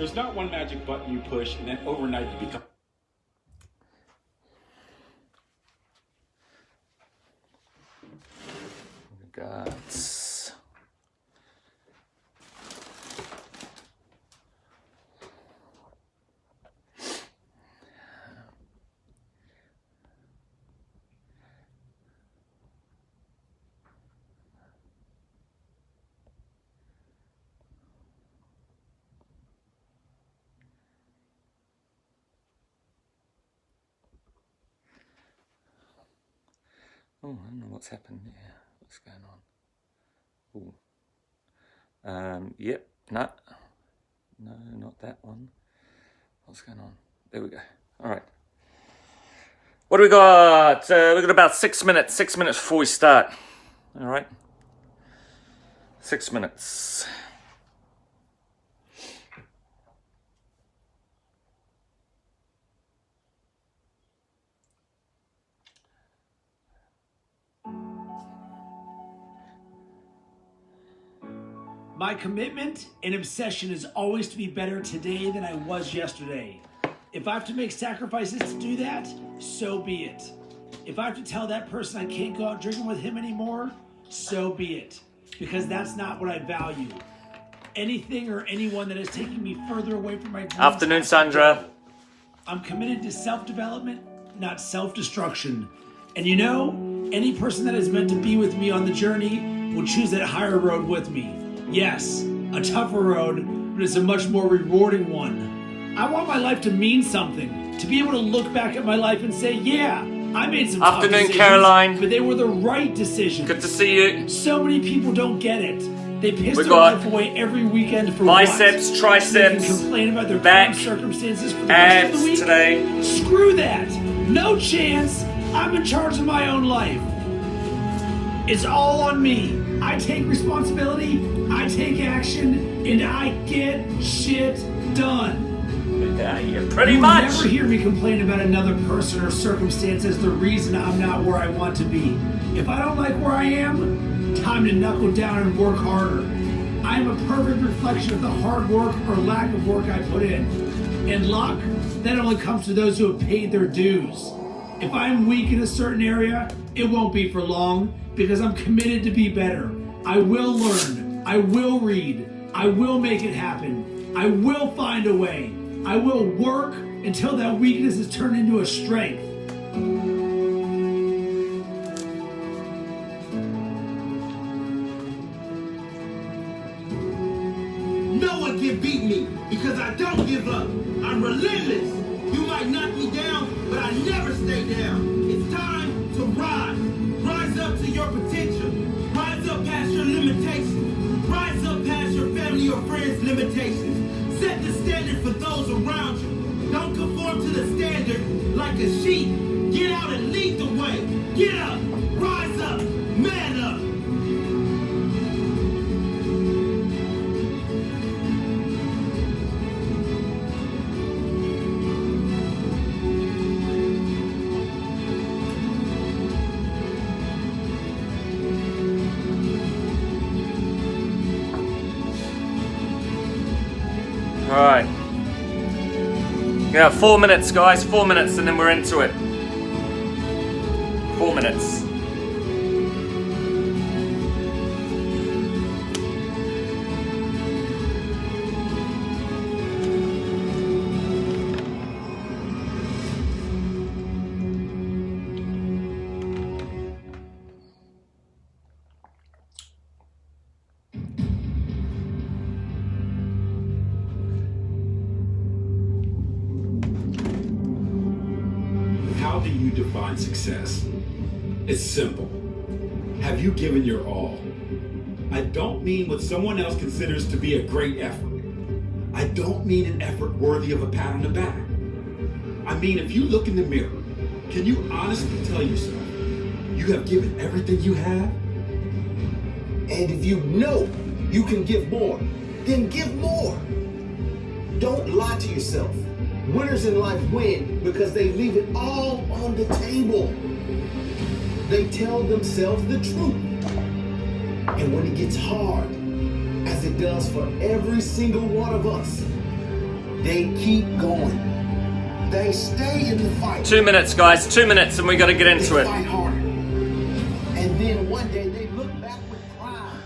There's not one magic button you push and then overnight you become. Guts. Oh, I don't know what's happened here. What's going on? Ooh. Yep, no, not that one. What's going on? There we go. All right. What do we got? We've got about 6 minutes. 6 minutes before we start. All right. 6 minutes. My commitment and obsession is always to be better today than I was yesterday. If I have to make sacrifices to do that, so be it. If I have to tell that person I can't go out drinking with him anymore, so be it. Because that's not what I value. Anything or anyone that is taking me further away from my dreams. Afternoon, Sandra. I'm committed to self-development, not self-destruction. And you know, any person that is meant to be with me on the journey will choose that higher road with me. Yes, a tougher road, but it's a much more rewarding one. I want my life to mean something, to be able to look back at my life and say, yeah, I made some tough decisions, Caroline. but they were the right decisions. Good to see you. So many people don't get it. They piss their life away every weekend for biceps, what? triceps, they can complain about their back, circumstances for the rest of the week. Today. Screw that. No chance. I'm in charge of my own life. It's all on me. I take responsibility, I take action, and I get shit done. Yeah, pretty much. You'll never hear me complain about another person or circumstance as the reason I'm not where I want to be. If I don't like where I am, time to knuckle down and work harder. I am a perfect reflection of the hard work or lack of work I put in. And luck, that only comes to those who have paid their dues. If I'm weak in a certain area, it won't be for long because I'm committed to be better. I will learn. I will read. I will make it happen. I will find a way. I will work until that weakness is turned into a strength. No one can beat me because I don't give up. I'm relentless. You might knock me down, but I never stay down. It's time to rise. Rise up to your potential. Rise up past your limitations. Rise up past your family or friends' limitations. Set the standard for those around you. Don't conform to the standard like a sheep. Get out and lead the way. Get up. Rise up. Man up. Alright. Yeah, 4 minutes, guys. 4 minutes, and then we're into it. 4 minutes. How do you define success? It's simple. Have you given your all? I don't mean what someone else considers to be a great effort. I don't mean an effort worthy of a pat on the back. I mean, if you look in the mirror, can you honestly tell yourself you have given everything you have? And if you know you can give more, then give more. Don't lie to yourself. Winners in life win because they leave it all on the table. They tell themselves the truth. And when it gets hard, as it does for every single one of us, they keep going. They stay in the fight. 2 minutes, guys. 2 minutes, and we got to get into They it. fight harder. And then one day they look back with pride.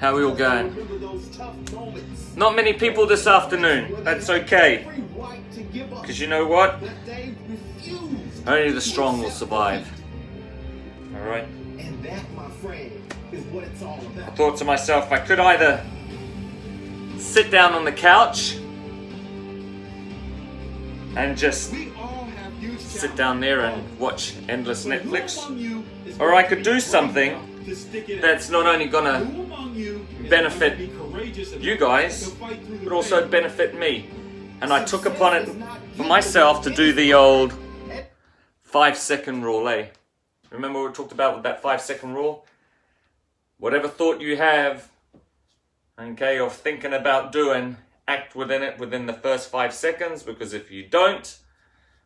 How are we all going? Remember those tough moments. Not many people this afternoon. That's okay. Every right to give up, Because you know what? but they refused. Only the strong will survive. Alright? And that, my friend, is what it's all I about. thought to myself, I could either sit down on the couch and just We all have huge sit down there and watch endless challenges. Netflix. Who among you is Or going I to could be do brave something enough to stick it out? that's not only gonna Who among you is benefit going to be courageous enough you guys, to fight through the but also pain? benefit me. And I took upon it for myself to do the old 5-second rule, eh? Remember what we talked about with that 5-second rule? Whatever thought you have, okay, of thinking about doing, act within it within the first 5 seconds, because if you don't,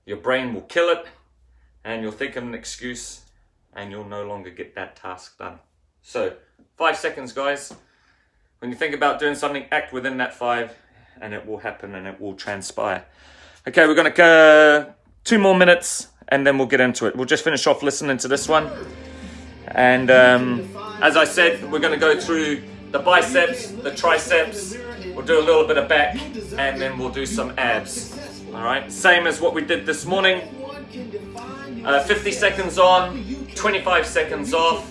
your brain will kill it, and you'll think of an excuse, and you'll no longer get that task done. So, 5 seconds, guys. When you think about doing something, act within that 5, and it will happen, and it will transpire. Okay, we're going to go 2 more minutes, and then we'll get into it. We'll just finish off listening to this one. And as I said, we're going to go through the biceps, the triceps. We'll do a little bit of back, and then we'll do some abs. All right, same as what we did this morning. 50 seconds on, 25 seconds off,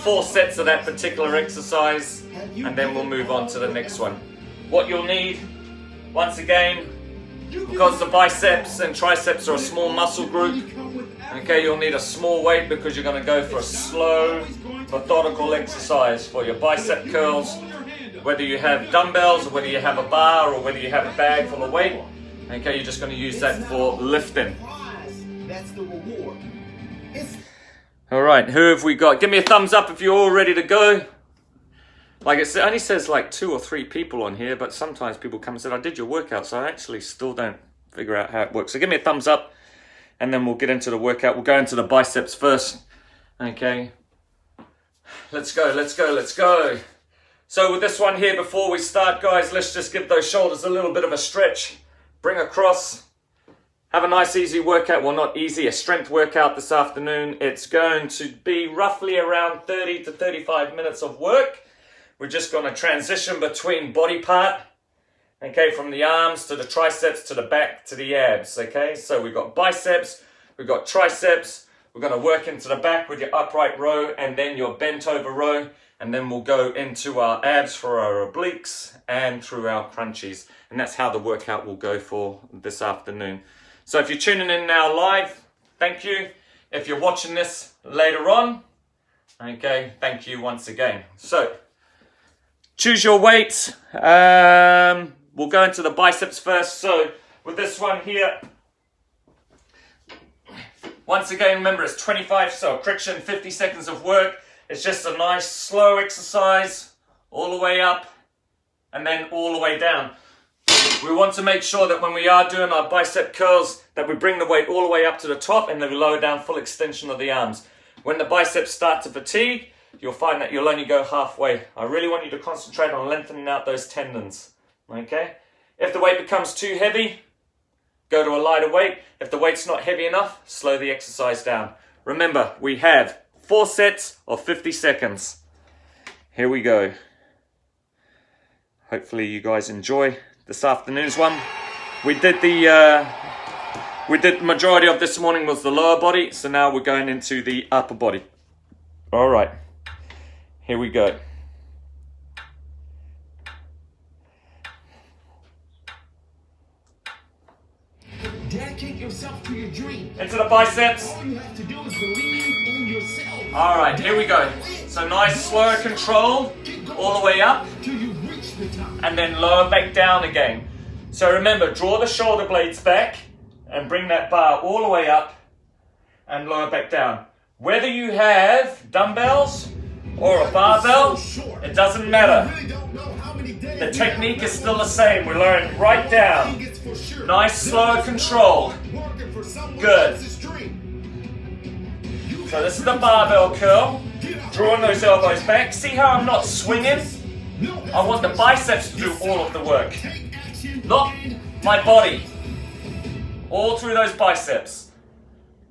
4 sets of that particular exercise, and then we'll move on to the next one. What you'll need, once again, because the biceps and triceps are a small muscle group, okay, you'll need a small weight because you're going to go for a slow, methodical exercise for your bicep curls. Whether you have dumbbells, or whether you have a bar, or whether you have a bag full of weight, okay, you're just going to use that for lifting. That's the reward. All right, who have we got? Give me a thumbs up if you're all ready to go. Like it only says like 2 or 3 people on here, but sometimes people come and say, I did your workout, so I actually still don't figure out how it works. So give me a thumbs up, and then we'll get into the workout. We'll go into the biceps first. Okay. Let's go, let's go, let's go. So with this one here, before we start, guys, let's just give those shoulders a little bit of a stretch. Bring across. Have a nice easy workout. Well, not easy, a strength workout this afternoon. It's going to be roughly around 30 to 35 minutes of work. We're just going to transition between body part, okay, from the arms to the triceps to the back to the abs, okay? So we've got biceps, we've got triceps. We're going to work into the back with your upright row and then your bent over row. And then we'll go into our abs for our obliques and through our crunchies. And that's how the workout will go for this afternoon. So if you're tuning in now live, thank you. If you're watching this later on, okay, thank you once again. So, choose your weight. We'll go into the biceps first. So, with this one here, once again, remember it's 25, so correction, 50 seconds of work. It's just a nice slow exercise, all the way up and then all the way down. We want to make sure that when we are doing our bicep curls, that we bring the weight all the way up to the top and then we lower down, full extension of the arms. When the biceps start to fatigue, you'll find that you'll only go halfway. I really want you to concentrate on lengthening out those tendons, okay? If the weight becomes too heavy, go to a lighter weight. If the weight's not heavy enough, slow the exercise down. Remember, we have 4 sets of 50 seconds. Here we go. Hopefully you guys enjoy this afternoon's one. We did the majority of this morning was the lower body, so now we're going into the upper body. All right, here we go. Dedicate yourself to your dream. Into the biceps. All you have to do is believe in yourself. All right, here we go. So nice slow control all the way up Till you reach the top. and then lower back down again. So remember, draw the shoulder blades back and bring that bar all the way up and lower back down. Whether you have dumbbells or a barbell, it doesn't matter. The technique is still the same. We're learning right down. Nice slow control. Good. So this is the barbell curl. Drawing those elbows back. See how I'm not swinging? I want the biceps to do all of the work. not my body. All through those biceps.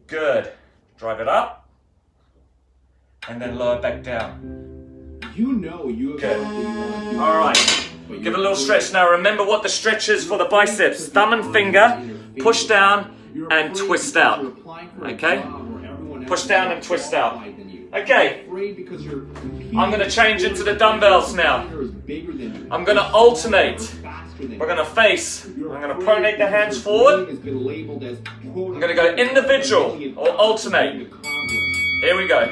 Good. Drive it up. And then lower back down. You know you have Good. something you want to do. All right. Give it a little stretch. Now remember what the stretch is for the biceps. Thumb and finger, push down and twist out. Okay? Push down and twist out. Okay. I'm going to change into the dumbbells now. I'm going to alternate. We're going to face. I'm going to pronate the hands forward. I'm going to go individual or alternate. Here we go.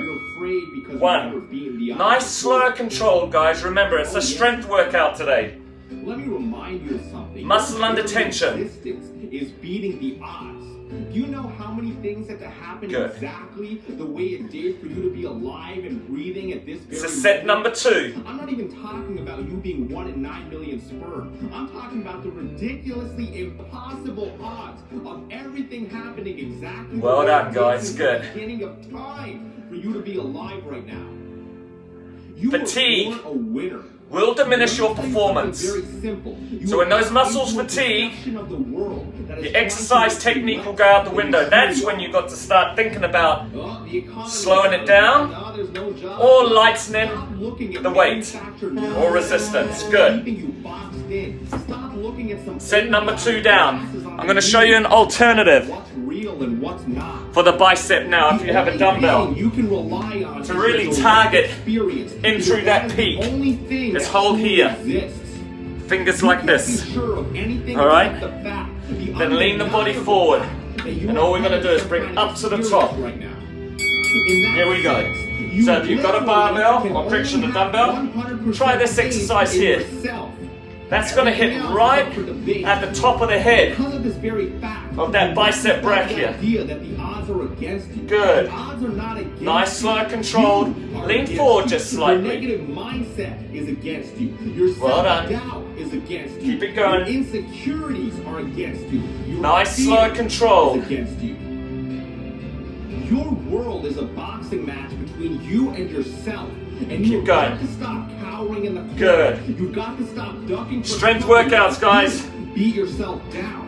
1. Nice, slow, controlled, guys. Remember, it's a strength workout today. Let me remind you of something. Muscle under tension. Resistance is beating the odds. Do you know how many things had to happen Good. exactly the way it did for you to be alive and breathing at this very This is set moment? number 2. I'm not even talking about you being 1 in 9 million sperm. I'm talking about the ridiculously impossible odds of everything happening exactly Well the way done, it guys. did Good. at the beginning of time for you to be alive right now. You Fatigue were born a winner. will diminish your performance. So when those muscles fatigue, your exercise technique will go out the window. That's when you've got to start thinking about slowing it down or lightening the weight or resistance. Good. Set number 2 down. I'm going to show you an alternative for the bicep now if you have a dumbbell. To really target in through that peak. Just hold here. Fingers like this. Alright? Then lean the body forward. And all we're going to do is bring it up to the top. Here we go. So if you've got a barbell or friction the dumbbell, try this exercise here. That's going to hit right at the top of the head of that bicep brachia. Good. Nice, slow, controlled. Lean forward just slightly. Negative mindset is against you. Your Well done. self-doubt is against you. Keep it going. Your insecurities are against you. Your Nice, fear slow, controlled. is against you. Your world is a boxing match between you and yourself. And you've going. got to stop cowering in the corner. Good. You've got to stop ducking for Strength something. workouts, guys. Beat yourself down.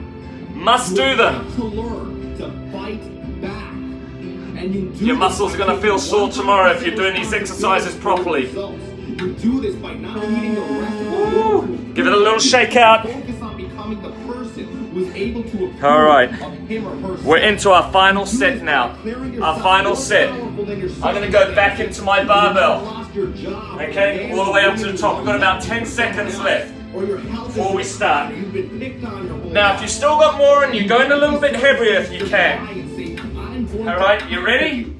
Must do You've them. got to learn to fight back. And you do Your this muscles by are gonna taking feel sore 100% tomorrow if you're doing these exercises properly. results. You do this by not eating the rest of the world. Give it a little shake out. Focus on becoming the person who is able to approve All right. of him or herself. We're into our final set now. Our final set. I'm going to go back into my barbell. Okay, all the way up to the top. We've got about 10 seconds left before we start. Now, if you still got more and you're going a little bit heavier if you can. All right, you ready?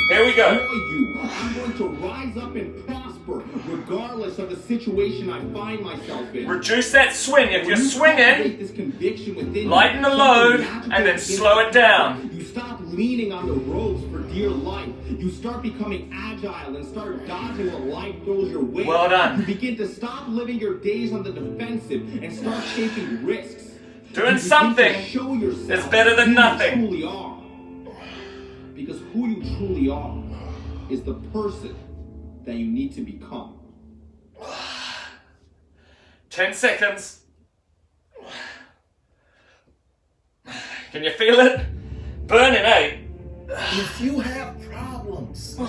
Here we go. I'm going to rise up and prosper regardless of the situation I find myself in. Reduce that swing. If you're swinging, This conviction within lighten the you, load something magical and then begins slow to it down. happen. You stop leaning on the ropes for dear life. You start becoming agile and start dodging what life throws your way. Well done. You begin to stop living your days on the defensive and start taking risks. Doing You begin to something show yourself is better than who nothing. You truly are. Because who you truly are is the person that you need to become. 10 seconds. Can you feel it? Burning, eh? If you have problems,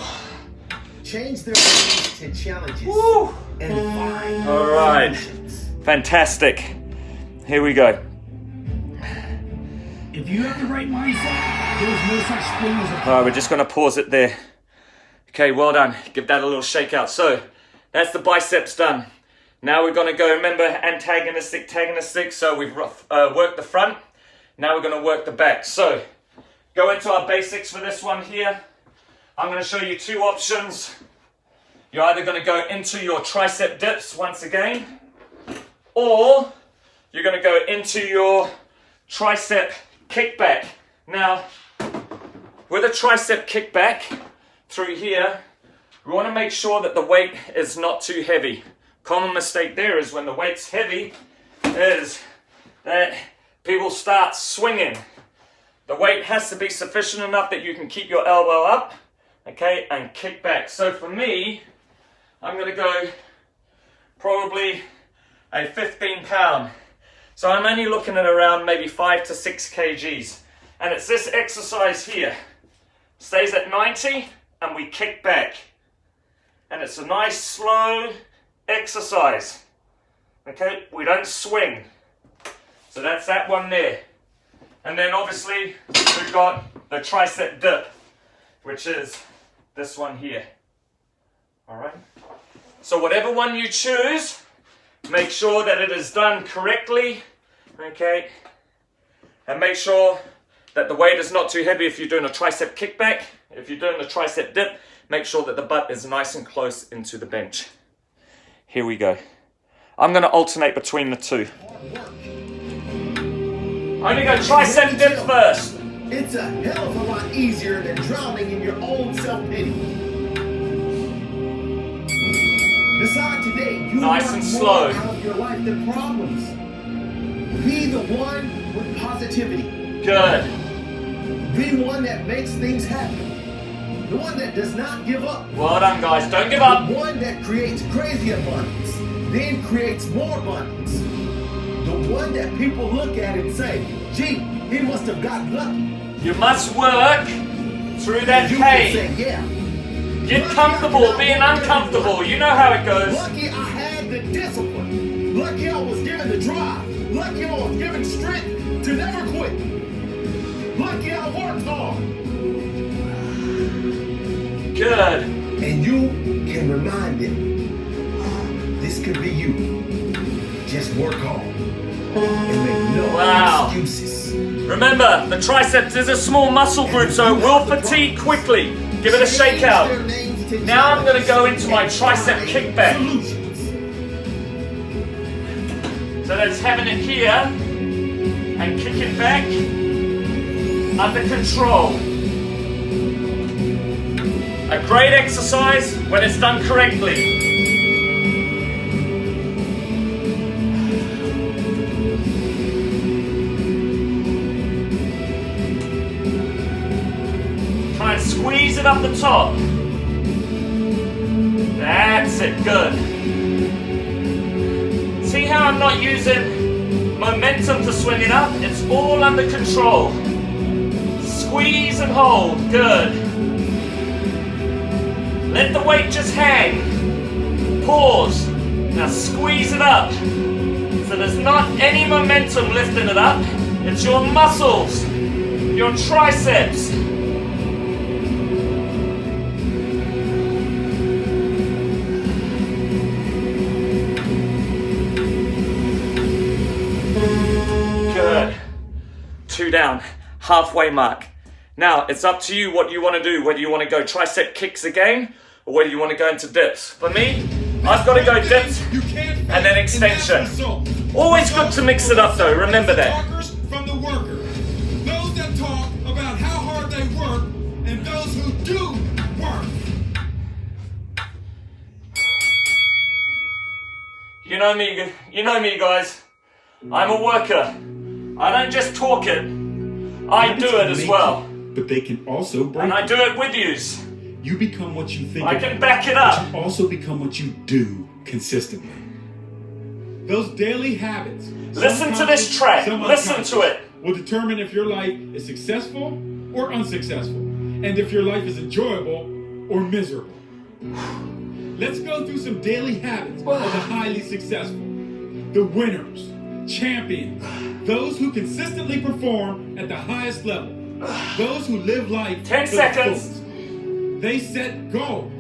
change their names to challenges Woo. and find All right. solutions. Fantastic. Here we go. If you have the right mindset, there's no such thing as a All right, we're just going to pause it there. Okay, well done. Give that a little shake out. So, that's the biceps done. Now we're going to go, remember, antagonistic, antagonistic. So we've worked the front. Now we're going to work the back. So, go into our basics for this one here. I'm going to show you 2 options. You're either going to go into your tricep dips once again, or you're going to go into your tricep kickback. Now, with a tricep kickback through here, we want to make sure that the weight is not too heavy. Common mistake there is when the weight's heavy is that people start swinging. The weight has to be sufficient enough that you can keep your elbow up, okay, and kick back. So for me, I'm going to go probably a 15-pound So I'm only looking at around maybe 5 to 6 kgs. And it's this exercise here. Stays at 90 and we kick back. And it's a nice slow exercise. Okay, we don't swing. So that's that one there. And then obviously we've got the tricep dip, which is this one here. Alright? So whatever one you choose, make sure that it is done correctly. Okay? And make sure that the weight is not too heavy if you're doing a tricep kickback. If you're doing a tricep dip, make sure that the butt is nice and close into the bench. Here we go. I'm going to alternate between the two. I'm going to go tricep dip first. It's a hell of a lot easier than drowning in your own self-pity. Decide today you Nice want and more slow. out of your life than problems. Be the one with positivity. Good. Be one that makes things happen. The one that does not give up. Well done, guys. Don't give up. The one that creates crazy abundance, then creates more abundance. The one that people look at and say, gee, he must have gotten lucky. You must work through that You pain. can say, yeah. Get comfortable being uncomfortable. You know how it goes. Lucky I had the discipline. Lucky I was given the drive. Lucky I was given strength to never quit. Lucky I worked hard. Good. And you can remind them, this could be you. Just work hard and make no Wow. excuses. Remember, the triceps is a small muscle group, so it will fatigue quickly. Give it a shake out. Now I'm going to go into my tricep kickback. So that's having it here and kick it back under control. A great exercise when it's done correctly. Try and squeeze it up the top. That's it, good. See how I'm not using momentum to swing it up? It's all under control. Squeeze and hold, good. Let the weight just hang. Pause. Now squeeze it up. So there's not any momentum lifting it up. It's your muscles, your triceps. Good. 2 down. Halfway mark. Now, it's up to you what you want to do, whether you want to go tricep kicks again, or whether you want to go into dips. For me, I've got to go dips and then extension. Always good to mix it up though, remember that. Talkers from the worker. Those that talk about how hard they work and those who do work. You know me guys. I'm a worker. I don't just talk it, I do it as well. But they can also break And I do it with yous. You become what you think. I about, can back it but up. you also become what you do consistently. Those daily habits. Listen to this track. Listen to it. Will determine if your life is successful or unsuccessful, and if your life is enjoyable or miserable. Let's go through some daily habits of the highly successful, the winners, champions, those who consistently perform at the highest level, those who live life 10 to the seconds. fullest. They set goals.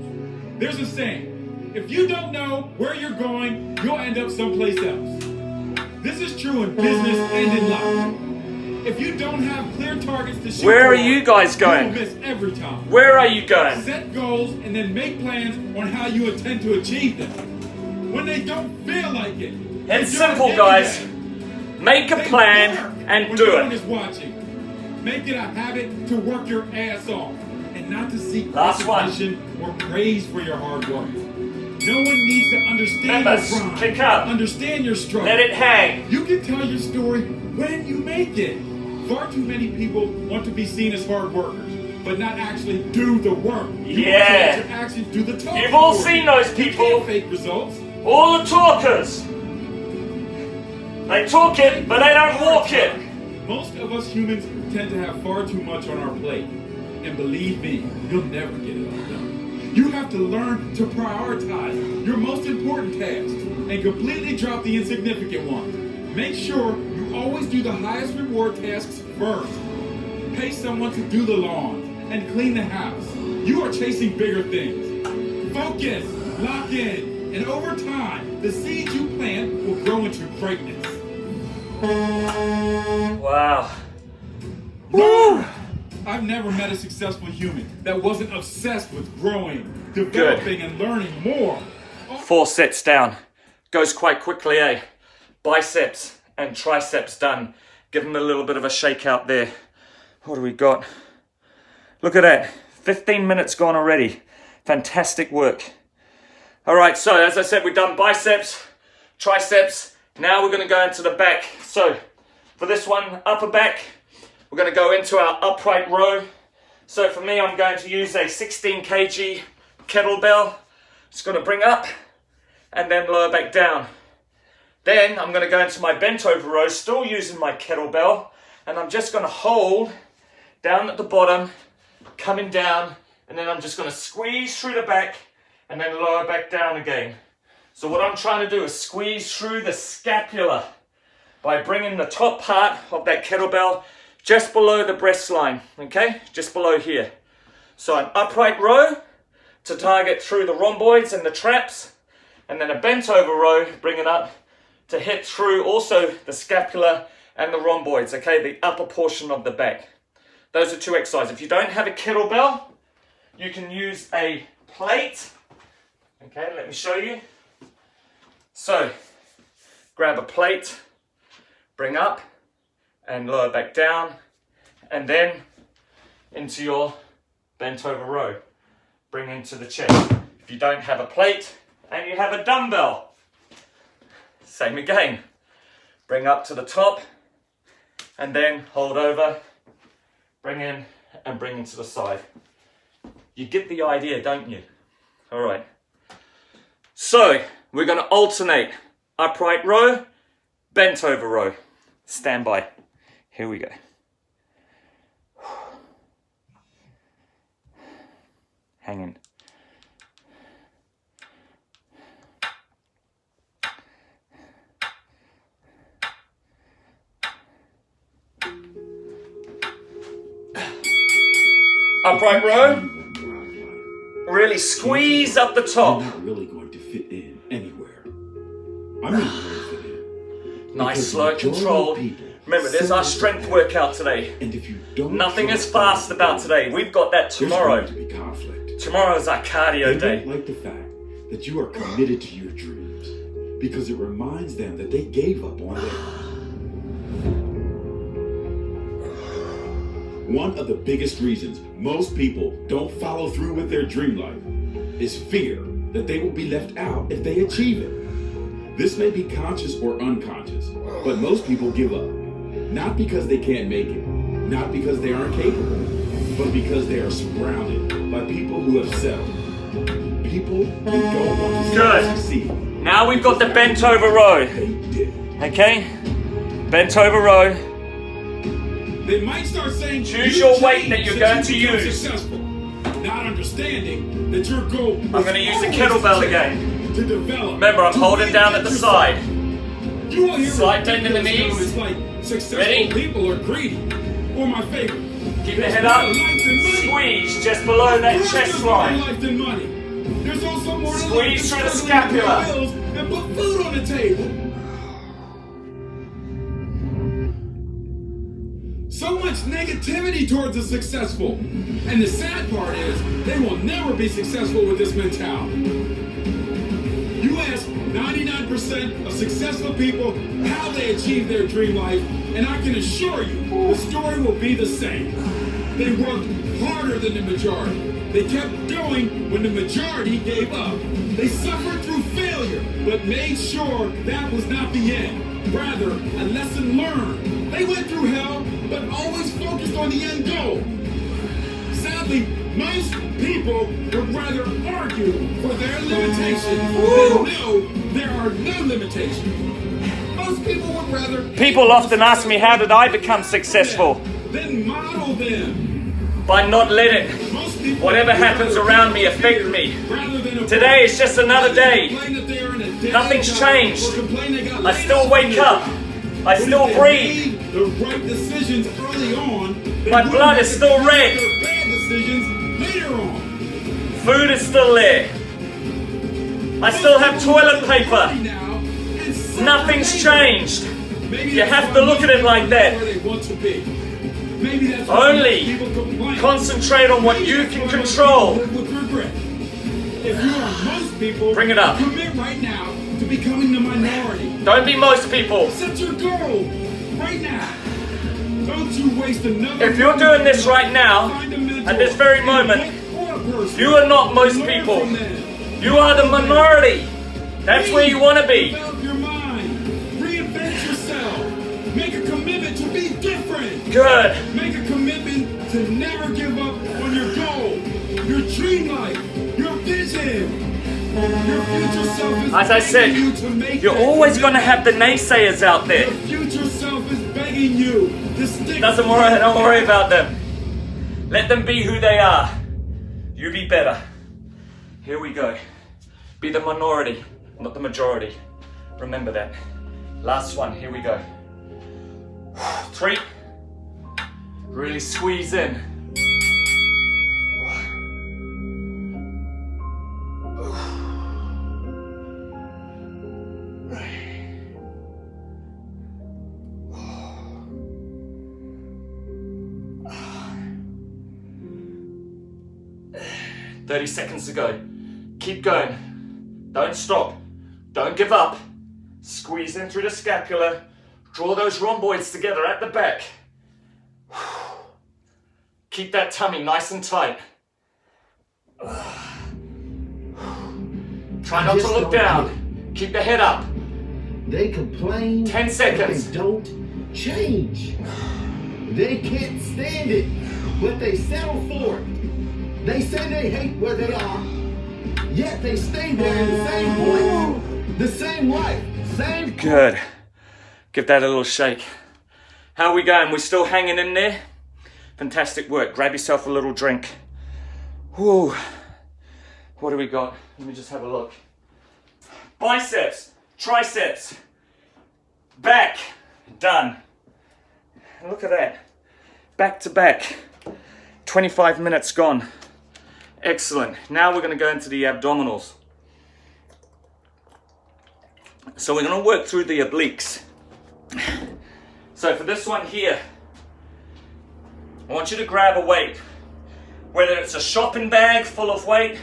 There's a saying, if you don't know where you're going, you'll end up someplace else. This is true in business and in life. If you don't have clear targets to shoot Where are for, you guys going? you'll miss every time. Where are you going? Set goals and then make plans on how you intend to achieve them. When they don't feel like it, It's do it simple, anyway. guys. Make a They plan work and when do no one it. is watching. Make it a habit to work your ass off and not to seek Last one. recognition or praise for your hard work. No one needs to understand Remember, your grind, kick up. understand your struggle. Let it hang. You can tell your story when you make it. Far too many people want to be seen as hard workers, but not actually do the work. You Yeah. want to let your actions do the talking. You've all for you. seen those You people. can't fake results. All the talkers. They talk it, but they don't walk it. Most of us humans tend to have far too much on our plate. And believe me, you'll never get it all done. You have to learn to prioritize your most important tasks and completely drop the insignificant ones. Make sure you always do the highest reward tasks first. Pay someone to do the lawn and clean the house. You are chasing bigger things. Focus, lock in, and over time, the seeds you plant will grow into greatness. Wow. Woo! I've never met a successful human that wasn't obsessed with growing, developing, and learning more. 4 sets down. Goes quite quickly, eh? Biceps and triceps done. Give them a little bit of a shake out there. What do we got? Look at that. 15 minutes gone already. Fantastic work. All right, so as I said, we've done biceps, triceps. Now we're going to go into the back. So for this one, upper back, we're going to go into our upright row. So for me, I'm going to use a 16 kg kettlebell. Just going to bring up and then lower back down. Then I'm going to go into my bent over row, still using my kettlebell. And I'm just going to hold down at the bottom, coming down, and then I'm just going to squeeze through the back and then lower back down again. So what I'm trying to do is squeeze through the scapula by bringing the top part of that kettlebell just below the breast line, okay? Just below here. So an upright row to target through the rhomboids and the traps, and then a bent over row, bring it up to hit through also the scapula and the rhomboids, okay? The upper portion of the back. Those are 2 exercises. If you don't have a kettlebell, you can use a plate. Okay, let me show you. So, grab a plate, bring up and lower back down, and then into your bent over row. Bring into the chest. If you don't have a plate and you have a dumbbell, same again. Bring up to the top and then hold over, bring in and bring into the side. You get the idea, don't you? All right. So we're going to alternate upright row, bent over row. Stand by. Here we go. Hang in. Upright row. Really squeeze up the top. You're not really going to fit in anywhere. I'm not going to fit in. Nice, Because slow, the majority of controlled. people Remember, there's our strength workout today. And if you don't Nothing is trust fast them, about today. We've got that there's tomorrow. going to be conflict. Tomorrow is our cardio They day. don't like the fact that you are committed to your dreams because it reminds them that they gave up on theirs. One of the biggest reasons most people don't follow through with their dream life is fear that they will be left out if they achieve it. This may be conscious or unconscious, but most people give up. Not because they can't make it, not because they aren't capable, but because they are surrounded by people who have settled. People who don't want to Good. succeed. Now we've got the bent over row. They did. Okay? Bent over row. They might start saying, Choose "You your weight change that you're since going to you become use." Successful, not understanding that your goal. I'm going to use the kettlebell again. To develop. Remember, I'm to holding down at the reinvent side. yourself. You will hear Slight bend in the ridiculous knees. comments like successful Ready? people are greedy. Or my favorite. Keep the There's head more up. to life than money. Squeeze just below that There's chest just more to line. life than money. There's also more to life Squeeze than through the struggling to pay scapula. bills and put food on the table. So much negativity towards the successful. And the sad part is, they will never be successful with this mentality. You ask 99% of successful people how they achieve their dream life, and I can assure you, the story will be the same. They worked harder than the majority. They kept going when the majority gave up. They suffered through failure, but made sure that was not the end. Rather, a lesson learned. They went through hell, but always focused on the end goal. Sadly, most people would rather argue for their limitations than know there are no limitations. Most people would rather... People often ask me, how did I become successful? Then model them. By not letting Most people whatever happens around me affect me. Today is just another day. Nothing's changed. I still wake up. I still breathe. The right decisions early on. My blood is still red. Bad decisions later on. Food is still there. I still have toilet paper. Nothing's changed. You have to look at it like that. Only concentrate on what you can control. Bring it up. Commit right now to becoming the minority. Don't be most people. Set your goal right now. Don't you waste another... If you're doing this right now, at this very moment, you are not most people. You are the minority. That's where you want to be. Develop your mind. Reinvent yourself. Make a commitment to be different. Good. Make a commitment to never give up on your goal, your dream life, your vision. Your future self is As I said, begging you to make you're that always going to commitment. have the naysayers out there. Your future self is begging you to stick. Don't worry about them. Let them be who they are. You be better. Here we go. Be the minority, not the majority. Remember that. Last one, here we go. 3. Really squeeze in. 30 seconds to go. Keep going. Don't stop. Don't give up. Squeeze in through the scapula. Draw those rhomboids together at the back. Keep that tummy nice and tight. Try not to look down. Keep the head up. They complain. 10 seconds. But they don't change. They can't stand it, but they settle for it. They say they hate where they are, yet they stay there in the same place, the same life, same... Good. Give that a little shake. How are we going? We're still hanging in there? Fantastic work. Grab yourself a little drink. Whew. What do we got? Let me just have a look. Biceps, triceps, back, done. Look at that. Back to back. 25 minutes gone. Excellent. Now we're going to go into the abdominals. So we're going to work through the obliques. So for this one here, I want you to grab a weight. Whether it's a shopping bag full of weight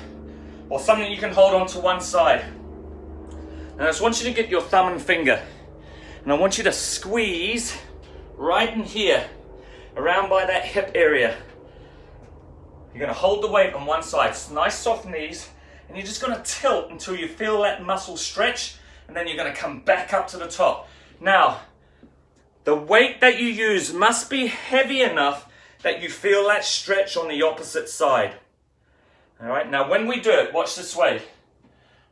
or something you can hold on to one side. And I just want you to get your thumb and finger. And I want you to squeeze right in here, around by that hip area. You're going to hold the weight on one side, nice soft knees, and you're just going to tilt until you feel that muscle stretch, and then you're going to come back up to the top. Now, the weight that you use must be heavy enough that you feel that stretch on the opposite side. All right, now when we do it, watch this way.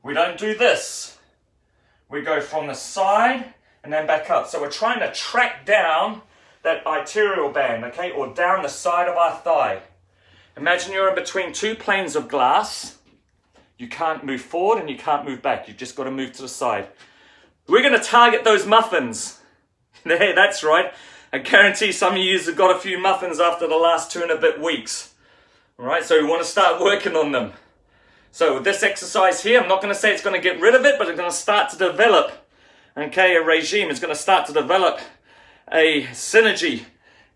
We don't do this. We go from the side and then back up. So we're trying to track down that arterial band, okay, or down the side of our thigh. Imagine you're in between two planes of glass. You can't move forward and you can't move back. You've just got to move to the side. We're going to target those muffins. There, that's right. I guarantee some of you have got a few muffins after the last 2 and a bit weeks. All right, so we want to start working on them. So with this exercise here, I'm not going to say it's going to get rid of it, but it's going to start to develop, okay, a regime. It's going to start to develop a synergy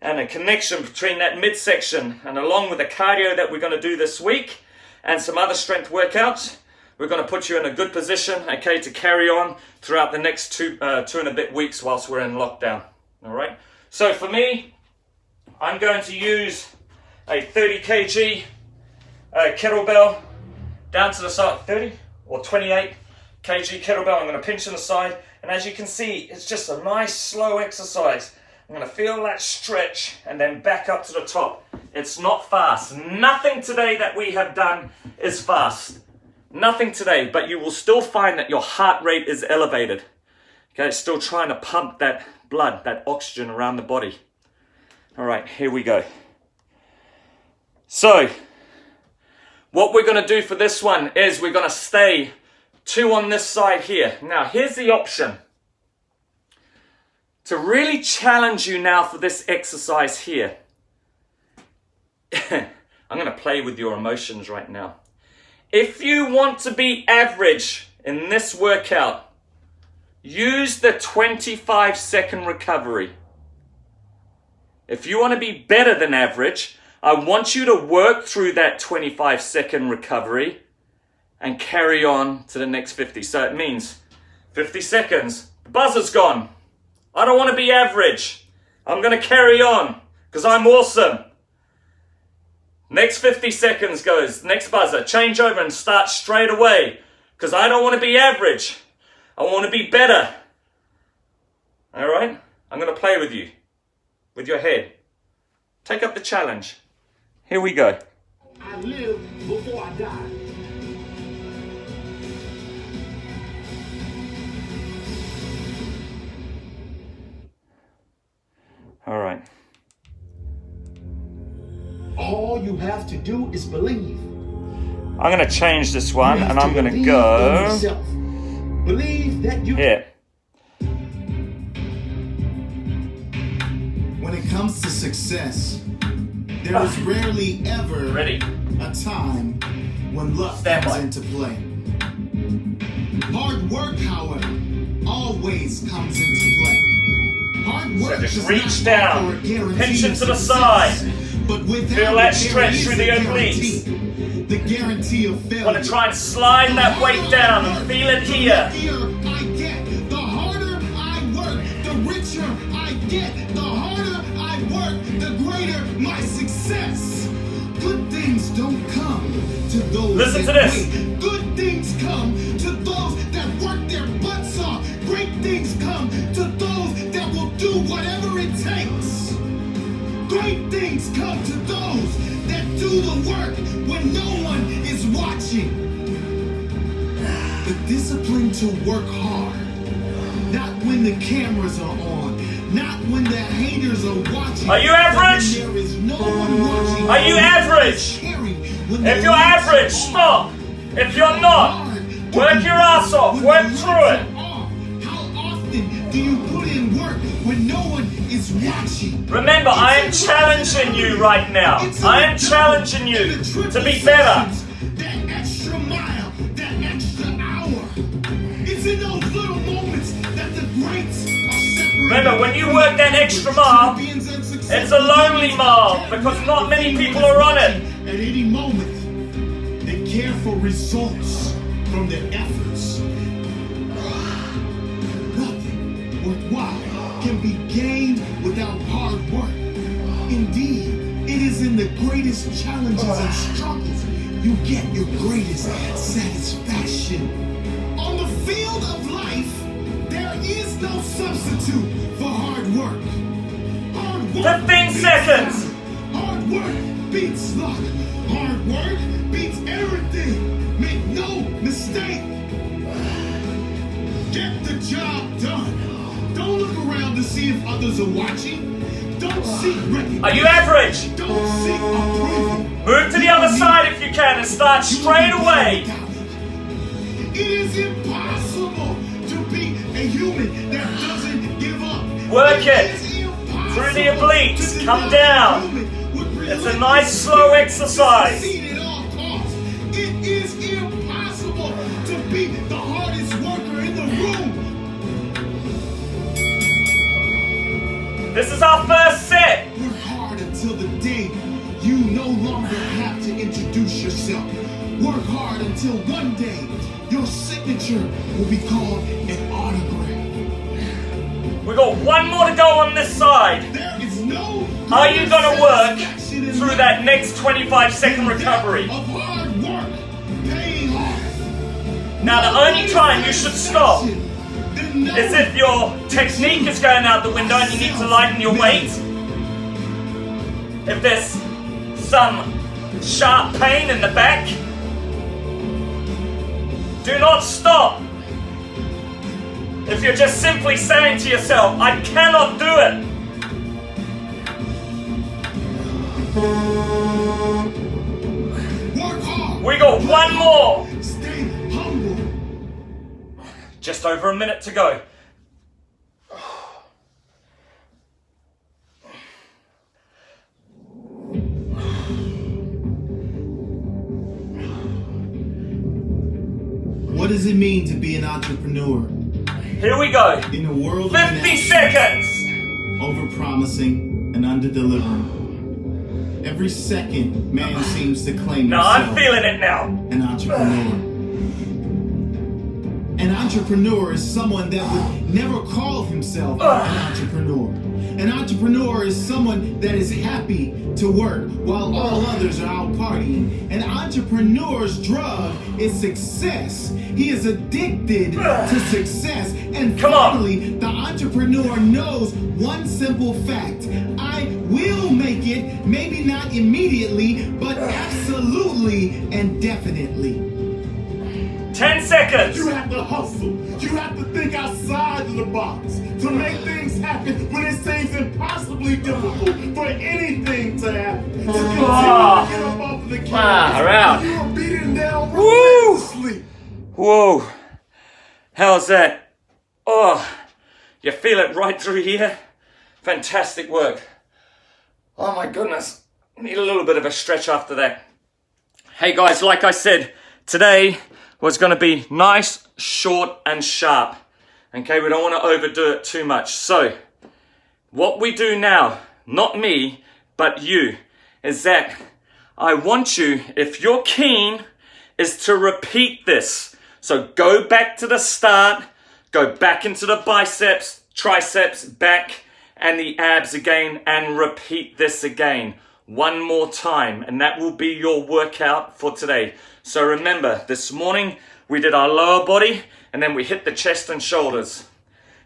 and a connection between that midsection, and along with the cardio that we're going to do this week and some other strength workouts, we're going to put you in a good position, okay, to carry on throughout the next 2 and a bit weeks whilst we're in lockdown. All right. So for me, I'm going to use a 30 kg kettlebell down to the side, 30 or 28 kg kettlebell. I'm going to pinch on the side, and as you can see, it's just a nice slow exercise. I'm going to feel that stretch and then back up to the top. It's not fast. Nothing today that we have done is fast. Nothing today, but you will still find that your heart rate is elevated. Okay, still trying to pump that blood, that oxygen around the body. All right, here we go. So, what we're going to do for this one is we're going to stay 2 on this side here. Now, here's the option. To really challenge you now for this exercise here. I'm going to play with your emotions right now. If you want to be average in this workout, use the 25-second recovery. If you want to be better than average, I want you to work through that 25-second recovery and carry on to the next 50. So it means 50 seconds, the buzzer's gone. I don't want to be average. I'm going to carry on because I'm awesome. Next 50 seconds goes, next buzzer, change over and start straight away because I don't want to be average. I want to be better. All right? I'm going to play with you, with your head. Take up the challenge. Here we go. I live before I die. All right. All you have to do is believe. I'm going to change this one You have and I'm going to believe in go yourself. Believe that you here. When it comes to success, there is rarely ever Ready? a time when luck Stand comes by. into play. Hard work, however, always comes into play. Hard work just does reach not down, offer a guarantee pinch it of to the success, side. but without Feel that it, there stretch is through a the guarantee. obliques. The guarantee of failure. Want to try and slide that weight down and feel it here. The luckier I get, the harder I work, the richer I get, the harder I work, the greater my success. Good things don't come to those Listen to that this. wait. Good things come to those that work their butts off. Great things come to those that will do whatever it takes. Great things come to those that do the work when no one is watching. The discipline to work hard, not when the cameras are on, not when the haters are watching. Are you but average? when there is no one watching. Are you average? If you're average, stop. If you're not, work your ass off. Work through it. How often do you put in work when no one is watching? Remember, I am challenging you right now. I am challenging you to be better. That extra mile, that extra hour. It's in those little moments that the greats are separated. Remember, when you work that extra mile, it's a lonely mile because not many people are on it. At any moment, they care for results from their efforts. Nothing worthwhile can be gained without hard work. Indeed, it is in the greatest challenges and struggles you get your greatest satisfaction. On the field of life, there is no substitute for hard work. Hard work 15 beats seconds. talent. Hard work beats luck. Hard work beats everything. Make no mistake. Get the job done. Don't look around to see if others are watching. Don't seek recognition. Are you average? Don't seek approval. Move to the other side if you can and start straight away. It is impossible to be a human that doesn't give up. Work it. is impossible Through the obliques. to Come deny down. human with It's a relentless nice, slow spirit exercise. to succeed at all costs. It is impossible to be the hardest worker in the room. This is our first set. Work hard until the day you no longer have to introduce yourself. Work hard until one day your signature will be called an autograph. We got one more to go on this side. There is no Are you gonna work satisfaction in through life that next 25-second than that recovery? of hard work, paying off. Now, the only time you should stop is if your technique is going out the window and you need to lighten your weight. If there's some sharp pain in the back, do not stop. if you're just simply saying to yourself, I cannot do it. Work hard. We got one more. Stay humble. Just over a minute to go. What does it mean to be an entrepreneur? Here we go. In a world 50 seconds. over-promising and under-delivering. Every second, man seems to claim No, himself I'm feeling it now. an entrepreneur. An entrepreneur is someone that would never call himself an entrepreneur. An entrepreneur is someone that is happy to work while all others are out partying. An entrepreneur's drug is success. He is addicted to success. And Come on. finally, the entrepreneur knows one simple fact. I will make it, maybe not immediately, but absolutely and definitely. 10 seconds. You have to hustle. You have to think outside of the box to make things happen when it seems impossibly difficult for anything to happen. To continue to get up off of the couch. around. You are beating down Woo! relentlessly. Whoa. How's that? Oh, you feel it right through here? Fantastic work. Oh my goodness. Need a little bit of a stretch after that. Hey guys, like I said, today was going to be nice, short and sharp. Okay, we don't want to overdo it too much. So, what we do now, not me, but you, is that I want you, if you're keen, is to repeat this. So go back to the start, go back into the biceps, triceps, back, and the abs again, and repeat this again one more time, and that will be your workout for today. So remember, this morning we did our lower body, and then we hit the chest and shoulders.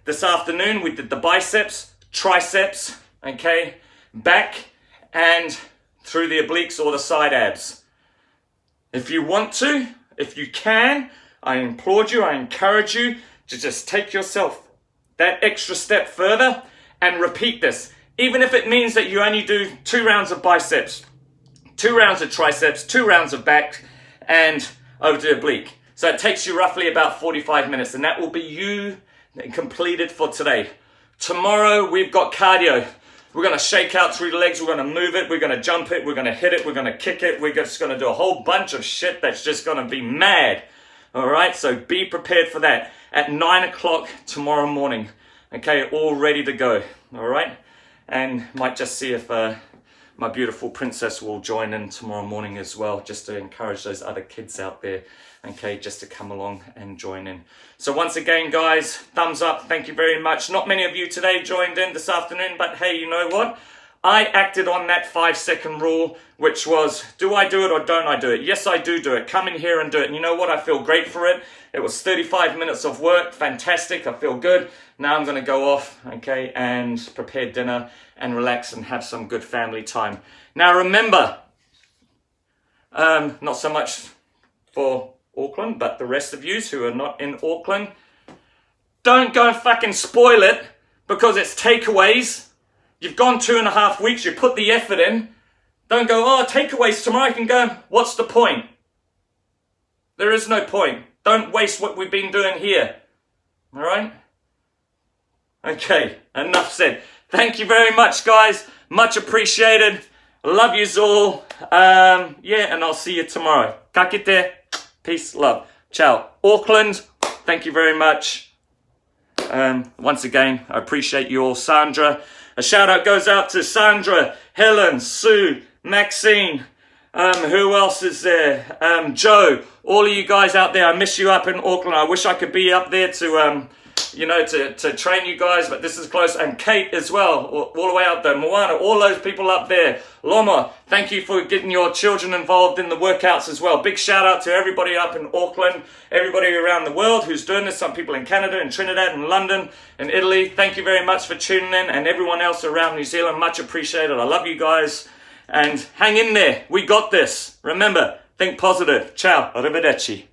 This afternoon we did the biceps, triceps, okay, back, and through the obliques or the side abs. If you want to, if you can, I implore you, I encourage you to just take yourself that extra step further and repeat this. Even if it means that you only do 2 rounds of biceps, 2 rounds of triceps, 2 rounds of back, and over to the oblique. So it takes you roughly about 45 minutes, and that will be you completed for today. Tomorrow we've got cardio. We're going to shake out through the legs, we're going to move it, we're going to jump it, we're going to hit it, we're going to kick it, we're just going to do a whole bunch of shit that's just going to be mad. Alright, so be prepared for that at 9 o'clock tomorrow morning. Okay, all ready to go. Alright, and might just see if my beautiful princess will join in tomorrow morning as well, just to encourage those other kids out there, okay, just to come along and join in. So once again, guys, thumbs up, thank you very much. Not many of you today joined in this afternoon, but hey, you know what? I acted on that 5-second rule, which was, do I do it or don't I do it? Yes, I do it. Come in here and do it. And you know what? I feel great for it. It was 35 minutes of work. Fantastic. I feel good. Now I'm going to go off, okay, and prepare dinner and relax and have some good family time. Now remember, not so much for Auckland, but the rest of yous who are not in Auckland, don't go and fucking spoil it because it's takeaways. You've gone 2.5 weeks, you put the effort in. Don't go, oh, takeaways tomorrow. I can go, what's the point? There is no point. Don't waste what we've been doing here. All right? Okay, enough said. Thank you very much, guys. Much appreciated. Love yous all. Yeah, and I'll see you tomorrow. Ka kite. Peace, love. Ciao. Auckland, thank you very much. Once again, I appreciate you all. Sandra, a shout out goes out to Sandra, Helen, Sue, Maxine. Who else is there? Joe, all of you guys out there, I miss you up in Auckland. I wish I could be up there to, to train you guys, but this is close. And Kate as well, all the way out there. Moana, all those people up there. Loma, thank you for getting your children involved in the workouts as well. Big shout out to everybody up in Auckland, everybody around the world who's doing this. Some people in Canada and Trinidad and London and Italy. Thank you very much for tuning in, and everyone else around New Zealand. Much appreciated. I love you guys. And hang in there. We got this. Remember, think positive. Ciao. Arrivederci.